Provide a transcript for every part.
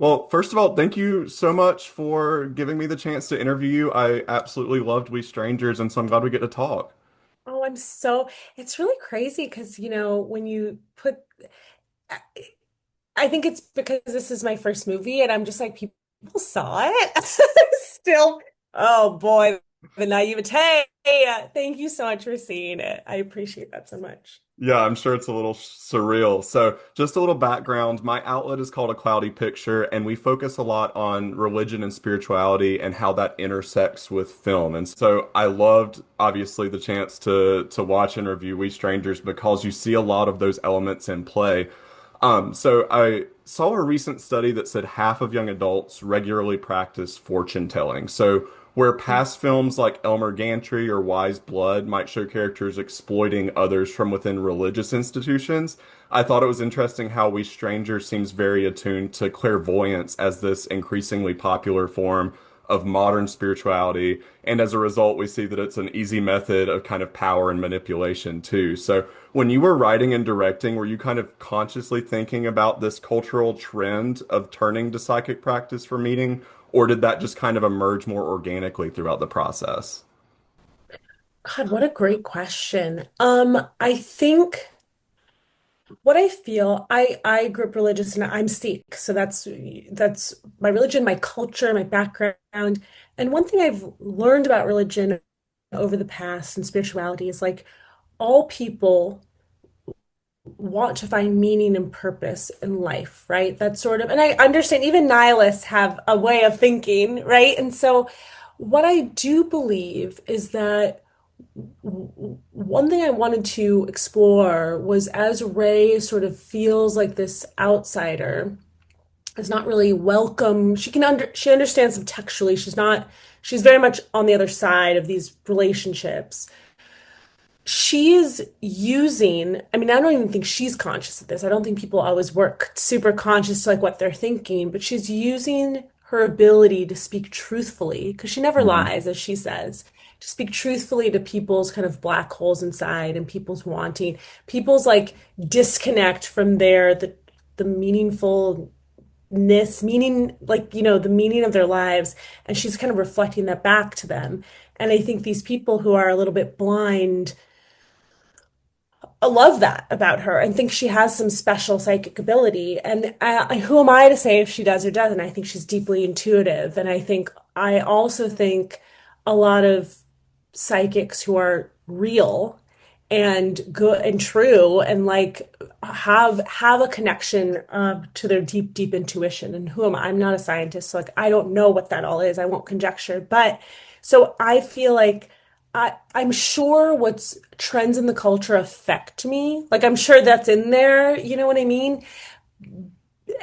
Well, first of all, thank you so much for giving me the chance to interview you. I absolutely loved We Strangers, and so I'm glad we get to talk. Oh, it's really crazy because, when you put, I I think it's because this is my first movie and I'm just like, people saw it. Still, oh boy, the naivete. Thank you so much for seeing it. I appreciate that so much. Yeah, I'm sure it's a little surreal. So, just a little background. My outlet is called A Cloudy Picture, and we focus a lot on religion and spirituality and how that intersects with film. And so, I loved obviously the chance to watch and review We Strangers because you see a lot of those elements in play. So I saw a recent study that said half of young adults regularly practice fortune telling. So where past films like Elmer Gantry or Wise Blood might show characters exploiting others from within religious institutions, I thought it was interesting how We Strangers seems very attuned to clairvoyance as this increasingly popular form of modern spirituality. And as a result, we see that it's an easy method of kind of power and manipulation too. So when you were writing and directing, were you kind of consciously thinking about this cultural trend of turning to psychic practice for meeting, or did that just kind of emerge more organically throughout the process? God, what a great question. I think what I feel, I grew up religious and I'm Sikh, so that's my religion, my culture, my background. And one thing I've learned about religion over the past and spirituality is like all people want to find meaning and purpose in life, right? That's sort of, and I understand even nihilists have a way of thinking, right? And so, what I do believe is that one thing I wanted to explore was as Ray sort of feels like this outsider, is not really welcome. She understands them textually. She's very much on the other side of these relationships. She's using, I mean, I don't even think she's conscious of this. I don't think people always work super conscious to like what they're thinking, but she's using her ability to speak truthfully, because she never Mhm. lies, as she says, to speak truthfully to people's kind of black holes inside and people's wanting, people's like disconnect from the meaningfulness, meaning, like, the meaning of their lives. And she's kind of reflecting that back to them. And I think these people who are a little bit blind, I love that about her and think she has some special psychic ability. And who am I to say if she does or doesn't? I think she's deeply intuitive. And I also think a lot of psychics who are real and good and true and like have a connection to their deep intuition. And who am I? I'm not a scientist, so like I don't know what that all is. I won't conjecture. But so I feel like I'm sure what's trends in the culture affect me. Like I'm sure that's in there, you know what I mean?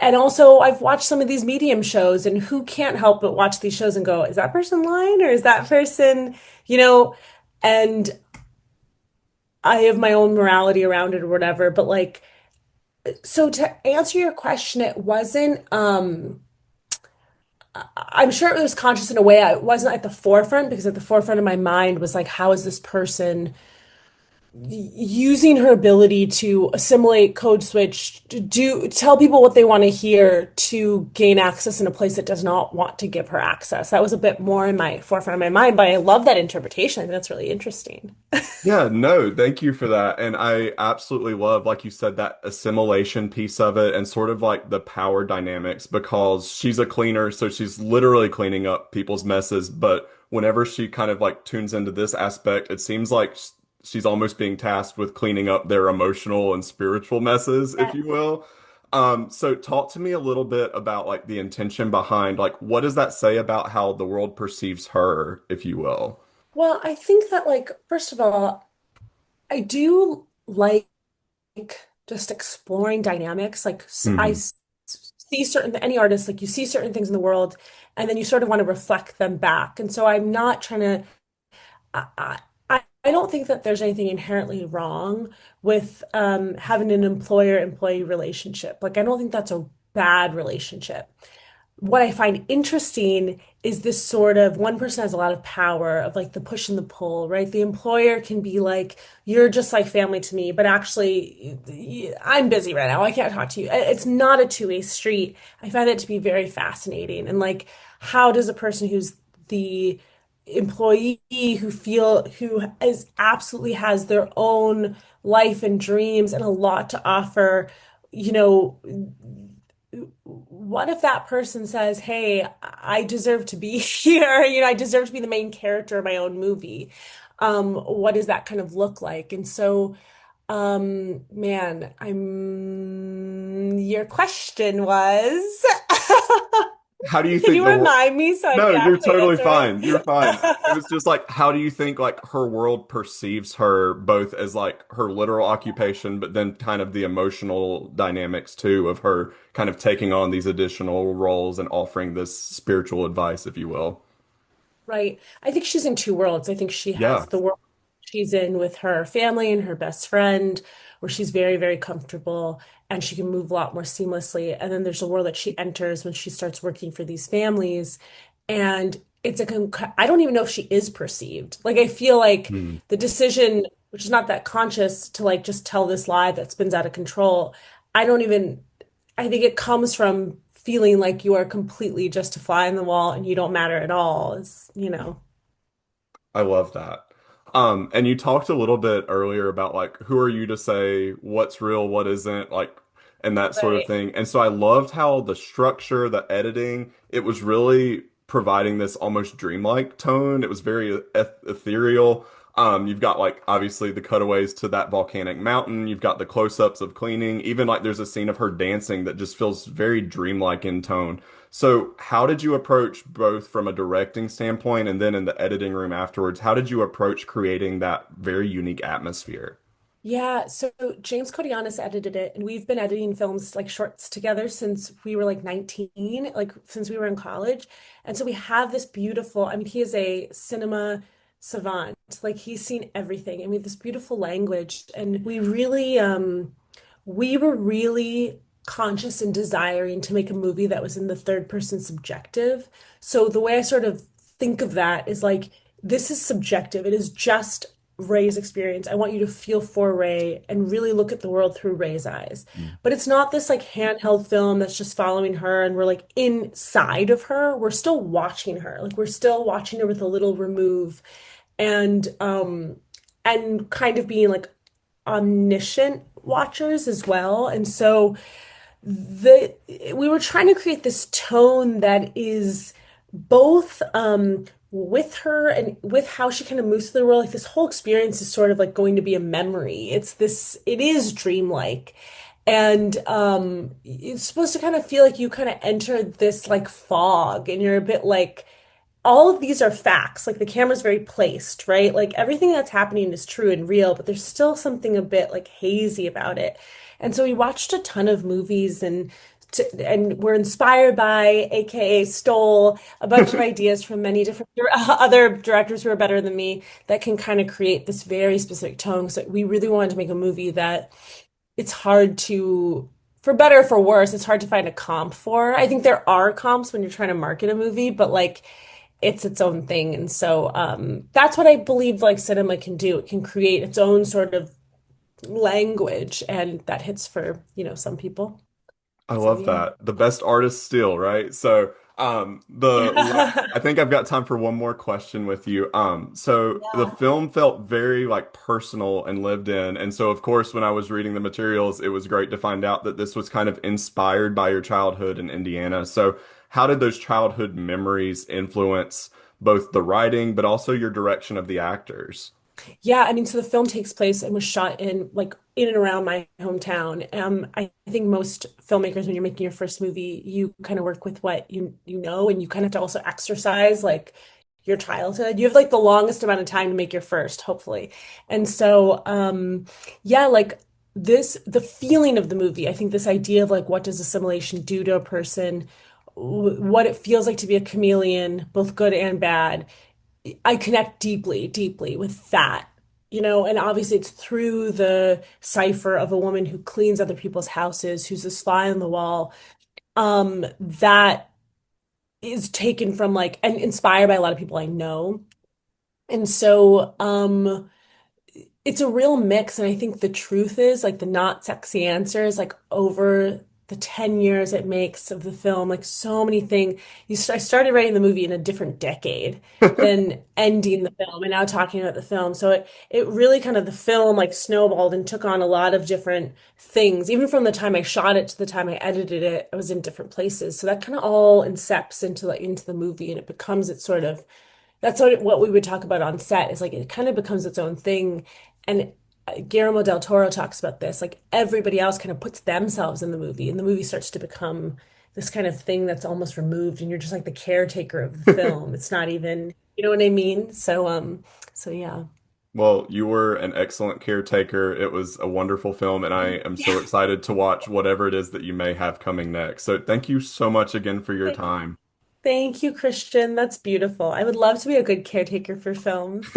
And also I've watched some of these medium shows and who can't help but watch these shows and go, is that person lying or is that person, you know, and I have my own morality around it or whatever, but like so to answer your question, it wasn't I'm sure it was conscious in a way. I wasn't at the forefront because at the forefront of my mind was like, how is this person using her ability to assimilate, code switch, to do tell people what they want to hear to gain access in a place that does not want to give her access. That was a bit more in my forefront of my mind, but I love that interpretation. I think that's really interesting. Yeah, no, thank you for that. And I absolutely love, like you said, that assimilation piece of it and sort of like the power dynamics because she's a cleaner, so she's literally cleaning up people's messes. But whenever she kind of like tunes into this aspect, it seems like she's almost being tasked with cleaning up their emotional and spiritual messes, if Yeah. you will. So talk to me a little bit about like the intention behind, like, what does that say about how the world perceives her, if you will? Well, I think that like first of all, I do like just exploring dynamics. Like Hmm. see certain any artist, like you see certain things in the world, and then you sort of want to reflect them back. And so I'm not trying to. I don't think that there's anything inherently wrong with having an employer-employee relationship. Like I don't think that's a bad relationship. what I find interesting is this sort of one person has a lot of power of like the push and the pull, right? The employer can be like, you're just like family to me, but actually, I'm busy right now. I can't talk to you. It's not a two-way street. I find it to be very fascinating. And like, how does a person who's the employee who is absolutely has their own life and dreams and a lot to offer, you know, what if that person says, "Hey, I deserve to be here. I deserve to be the main character of my own movie." What does that kind of look like? And so, man, your question was, How do you can think you the world? remind me so I No, can you're actually totally answer fine. You're fine. It it? was just like, how do you think like her world perceives her, both as like her literal occupation, but then kind of the emotional dynamics too of her kind of taking on these additional roles and offering this spiritual advice, if you will. Right. I think she's in two worlds. I think she has Yeah. the world she's in with her family and her best friend, where she's very, very comfortable and she can move a lot more seamlessly. And then there's a world that she enters when she starts working for these families. And I don't even know if she is perceived. Like, I feel like Hmm. the decision, which is not that conscious, to like just tell this lie that spins out of control, I don't even I think it comes from feeling like you are completely just a fly in the wall and you don't matter at all. I love that. And you talked a little bit earlier about like who are you to say what's real, what isn't, like, and that sort of Right. thing. And so I loved how the structure, the editing, it was really providing this almost dreamlike tone. It was very ethereal. You've got like obviously the cutaways to that volcanic mountain. You've got the close-ups of cleaning. Even like there's a scene of her dancing that just feels very dreamlike in tone. So, how did you approach both from a directing standpoint and then in the editing room afterwards? How did you approach creating that very unique atmosphere? Yeah, so James Codianis edited it, and we've been editing films like shorts together since we were like 19, like since we were in college. And so we have this beautiful, I mean, he is a cinema savant. Like he's seen everything, and we have this beautiful language. And we were really conscious and desiring to make a movie that was in the third person subjective. So the way I sort of think of that is like, this is subjective. It is just Ray's experience. I want you to feel for Ray and really look at the world through Ray's eyes. Mm. But it's not this like handheld film that's just following her and we're like inside of her. We're still watching her. Like we're still watching her with a little remove and kind of being like omniscient watchers as well. And so the we were trying to create this tone that is both with her and with how she kind of moves through the world. Like this whole experience is sort of like going to be a memory. It is dreamlike. And it's supposed to kind of feel like you kind of enter this like fog and you're a bit like all of these are facts. Like the camera's very placed, right? Like everything that's happening is true and real, but there's still something a bit like hazy about it. And so we watched a ton of movies and we're inspired by, AKA stole a bunch of ideas from many different other directors who are better than me that can kind of create this very specific tone. So we really wanted to make a movie that it's hard to, for better or for worse, it's hard to find a comp for. I think there are comps when you're trying to market a movie, but like it's its own thing. And so that's what I believe like cinema can do. It can create its own sort of language, and that hits for, some people. I So love yeah. that. The best artist still, right? So, I think I've got time for one more question with you. So the Yeah. film felt very like personal and lived in, and so of course when I was reading the materials, it was great to find out that this was kind of inspired by your childhood in Indiana. So, how did those childhood memories influence both the writing, but also your direction of the actors? Yeah, I mean, so the film takes place and was shot in and around my hometown. I think most filmmakers, when you're making your first movie, you kind of work with what you know, and you kind of have to also exercise like your childhood. You have like the longest amount of time to make your first, hopefully. And so, yeah, like the feeling of the movie, I think this idea of like what does assimilation do to a person, what it feels like to be a chameleon, both good and bad. I connect deeply, deeply with that, and obviously it's through the cipher of a woman who cleans other people's houses, who's this fly on the wall. That is taken from like and inspired by a lot of people I know. And so it's a real mix, and I think the truth is like the not sexy answers, like over the 10 years it makes of the film, like so many things. I started writing the movie in a different decade than ending the film and now talking about the film. So it really kind of the film like snowballed and took on a lot of different things. Even from the time I shot it to the time I edited it, I was in different places. So that kind of all incepts into like into the movie and it becomes its sort of that's what we would talk about on set is like it kind of becomes its own thing. And Guillermo del Toro talks about this. Like everybody else kind of puts themselves in the movie, and the movie starts to become this kind of thing that's almost removed, and you're just like the caretaker of the film. It's not even, you know what I mean? So yeah. Well, you were an excellent caretaker. It was a wonderful film, and I am so Yeah. excited to watch whatever it is that you may have coming next. So thank you so much again for your time. Thank you, Christian. That's beautiful. I would love to be a good caretaker for films.